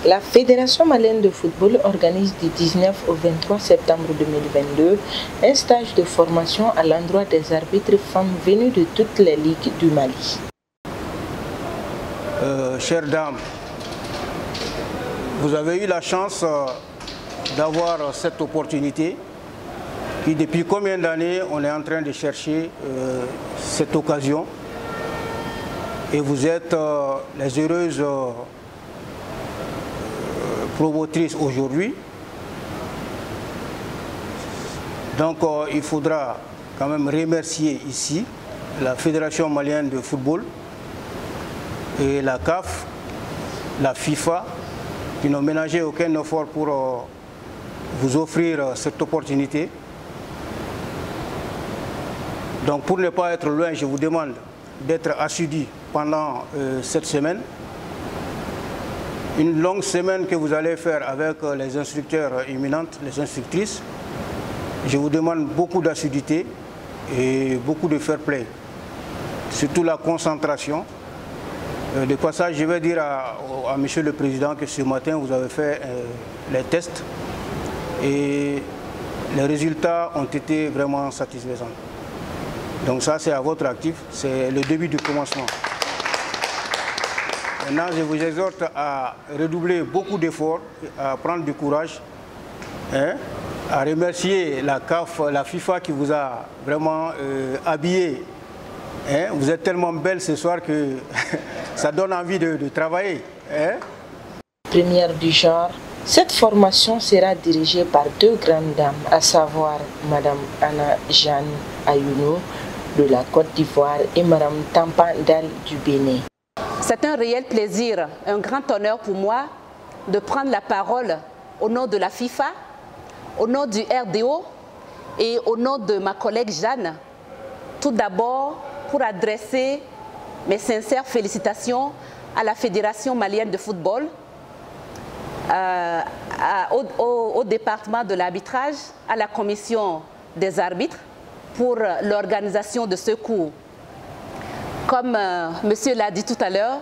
La Fédération malienne de football organise du 19 au 23 septembre 2022 un stage de formation à l'endroit des arbitres femmes venus de toutes les ligues du Mali. Chères dames, vous avez eu la chance d'avoir cette opportunité. Et depuis combien d'années on est en train de chercher cette occasion et vous êtes les heureuses promotrices aujourd'hui. Donc il faudra quand même remercier ici la Fédération malienne de football et la CAF, la FIFA, qui n'ont ménagé aucun effort pour vous offrir cette opportunité. Donc pour ne pas être loin, je vous demande d'être assidus pendant cette semaine. Une longue semaine que vous allez faire avec les instructeurs éminentes, les instructrices. Je vous demande beaucoup d'assiduité et beaucoup de fair play. Surtout la concentration. De passage, je vais dire à Monsieur le Président que ce matin, vous avez fait les tests et les résultats ont été vraiment satisfaisants. Donc ça, c'est à votre actif, c'est le début du commencement. Maintenant, je vous exhorte à redoubler beaucoup d'efforts, à prendre du courage, à remercier la CAF, la FIFA qui vous a vraiment habillé. Vous êtes tellement belle ce soir que ça donne envie de travailler. Première du genre, cette formation sera dirigée par deux grandes dames, à savoir Madame Anna Jeanne Ayouno de la Côte d'Ivoire et Madame Tampan Dal du Bénin. C'est un réel plaisir, un grand honneur pour moi de prendre la parole au nom de la FIFA, au nom du RDO et au nom de ma collègue Jeanne. Tout d'abord, pour adresser mes sincères félicitations à la Fédération malienne de football, au département de l'arbitrage, à la commission des arbitres pour l'organisation de ce cours. Comme monsieur l'a dit tout à l'heure,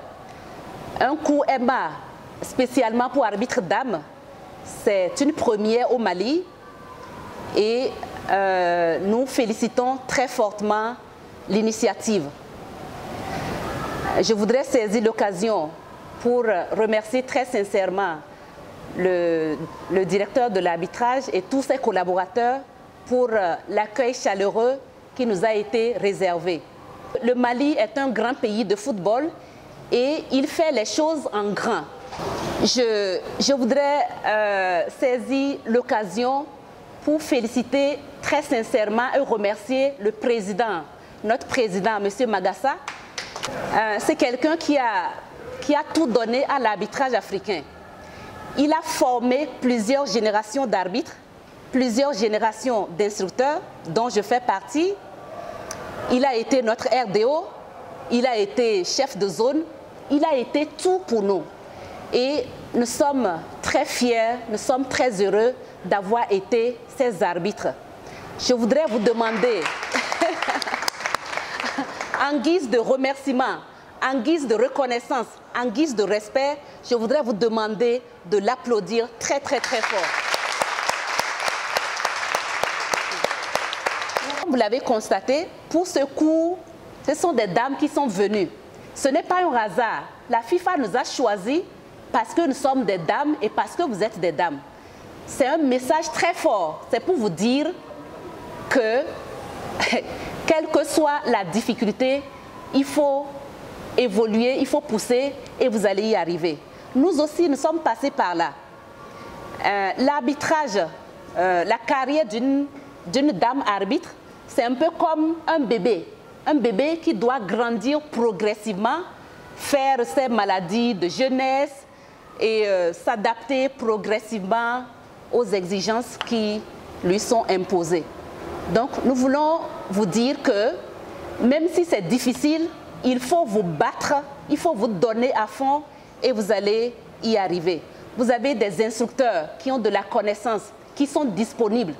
un cours EMA spécialement pour arbitres dames, c'est une première au Mali et nous félicitons très fortement l'initiative. Je voudrais saisir l'occasion pour remercier très sincèrement le directeur de l'arbitrage et tous ses collaborateurs pour l'accueil chaleureux qui nous a été réservé. Le Mali est un grand pays de football et il fait les choses en grand. Je voudrais saisir l'occasion pour féliciter très sincèrement et remercier le président, notre président, M. Magassa. C'est quelqu'un qui a tout donné à l'arbitrage africain. Il a formé plusieurs générations d'arbitres, plusieurs générations d'instructeurs, dont je fais partie. Il a été notre RDO, il a été chef de zone, il a été tout pour nous. Et nous sommes très fiers, nous sommes très heureux d'avoir été ses arbitres. Je voudrais vous demander, en guise de remerciement, en guise de reconnaissance, en guise de respect, je voudrais vous demander de l'applaudir très très très fort. Vous l'avez constaté, pour ce cours, ce sont des dames qui sont venues. Ce n'est pas un hasard. La FIFA nous a choisis parce que nous sommes des dames et parce que vous êtes des dames. C'est un message très fort. C'est pour vous dire que, quelle que soit la difficulté, il faut évoluer, il faut pousser et vous allez y arriver. Nous aussi, nous sommes passés par là. L'arbitrage, la carrière d'une dame arbitre, c'est un peu comme un bébé qui doit grandir progressivement, faire ses maladies de jeunesse et s'adapter progressivement aux exigences qui lui sont imposées. Donc nous voulons vous dire que même si c'est difficile, il faut vous battre, il faut vous donner à fond et vous allez y arriver. Vous avez des instructeurs qui ont de la connaissance, qui sont disponibles.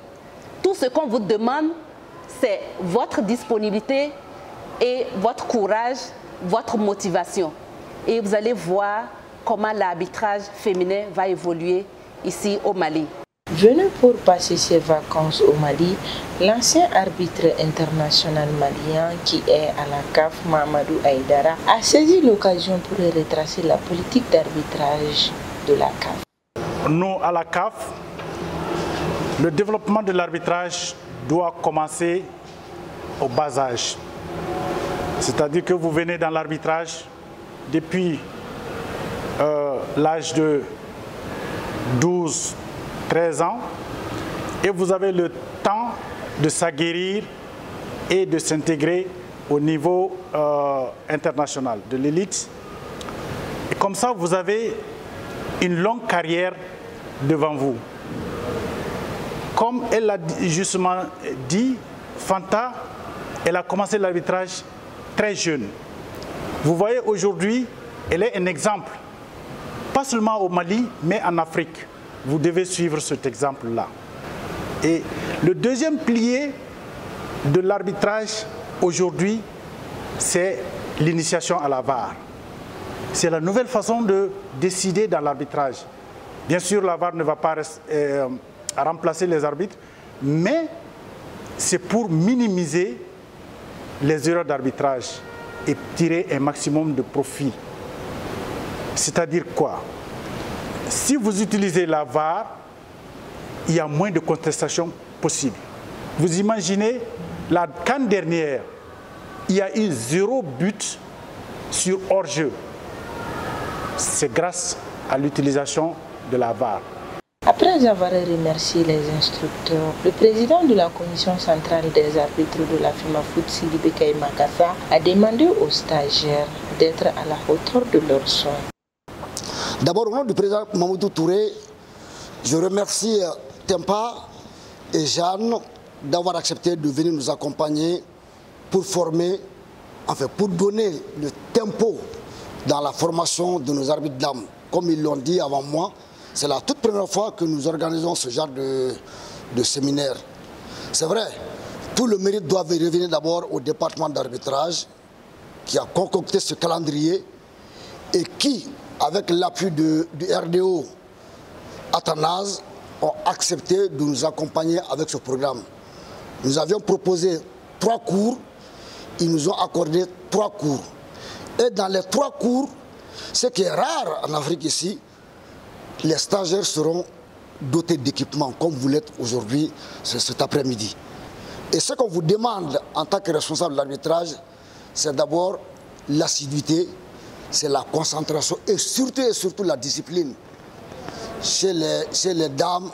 Tout ce qu'on vous demande, c'est votre disponibilité et votre courage, votre motivation. Et vous allez voir comment l'arbitrage féminin va évoluer ici au Mali. Venu pour passer ses vacances au Mali, l'ancien arbitre international malien qui est à la CAF, Mahamadou Aïdara, a saisi l'occasion pour retracer la politique d'arbitrage de la CAF. Nous, à la CAF, le développement de l'arbitrage doit commencer au bas âge. C'est-à-dire que vous venez dans l'arbitrage depuis l'âge de 12-13 ans et vous avez le temps de s'aguerrir et de s'intégrer au niveau international de l'élite. Et comme ça, vous avez une longue carrière devant vous. Comme elle l'a justement dit, Fanta, elle a commencé l'arbitrage très jeune. Vous voyez aujourd'hui, elle est un exemple, pas seulement au Mali, mais en Afrique. Vous devez suivre cet exemple-là. Et le deuxième pilier de l'arbitrage aujourd'hui, c'est l'initiation à la VAR. C'est la nouvelle façon de décider dans l'arbitrage. Bien sûr, la VAR ne va pas remplacer les arbitres, mais c'est pour minimiser les erreurs d'arbitrage et tirer un maximum de profit. C'est-à-dire quoi? Si vous utilisez la VAR, il y a moins de contestations possibles. Vous imaginez, la CAN dernière, il y a eu 0 but sur hors-jeu. C'est grâce à l'utilisation de la VAR. Après avoir remercié les instructeurs, le président de la commission centrale des arbitres de la FEMAFOOT, Sidi Bekay Makassa, a demandé aux stagiaires d'être à la hauteur de leurs soins. D'abord, au nom du président Mamoudou Touré, je remercie Tempa et Jeanne d'avoir accepté de venir nous accompagner pour former, enfin pour donner le tempo dans la formation de nos arbitres d'âme. Comme ils l'ont dit avant moi, c'est la toute première fois que nous organisons ce genre de séminaire. C'est vrai, tout le mérite doit revenir d'abord au département d'arbitrage qui a concocté ce calendrier et qui, avec l'appui du RDO Athanase, ont accepté de nous accompagner avec ce programme. Nous avions proposé 3 cours, ils nous ont accordé 3 cours. Et dans les 3 cours, ce qui est rare en Afrique ici, les stagiaires seront dotés d'équipements comme vous l'êtes aujourd'hui, cet après-midi. Et ce qu'on vous demande en tant que responsable de l'arbitrage, c'est d'abord l'assiduité, c'est la concentration et surtout la discipline. Chez les dames,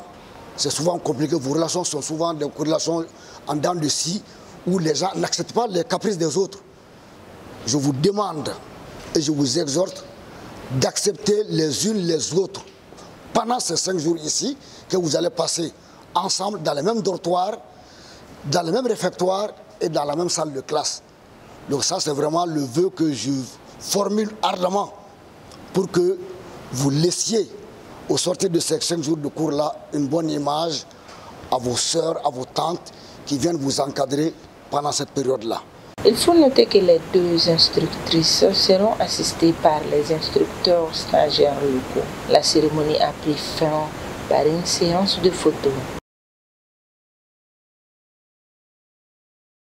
c'est souvent compliqué, vos relations sont souvent des relations en dents de scie où les gens n'acceptent pas les caprices des autres. Je vous demande et je vous exhorte d'accepter les unes les autres pendant ces 5 jours ici, que vous allez passer ensemble dans les mêmes dortoirs, dans les mêmes réfectoires et dans la même salle de classe. Donc ça, c'est vraiment le vœu que je formule ardemment pour que vous laissiez, au sortir de ces 5 jours de cours-là, une bonne image à vos sœurs, à vos tantes qui viennent vous encadrer pendant cette période-là. Il faut noter que les 2 instructrices seront assistées par les instructeurs stagiaires locaux. La cérémonie a pris fin par une séance de photos.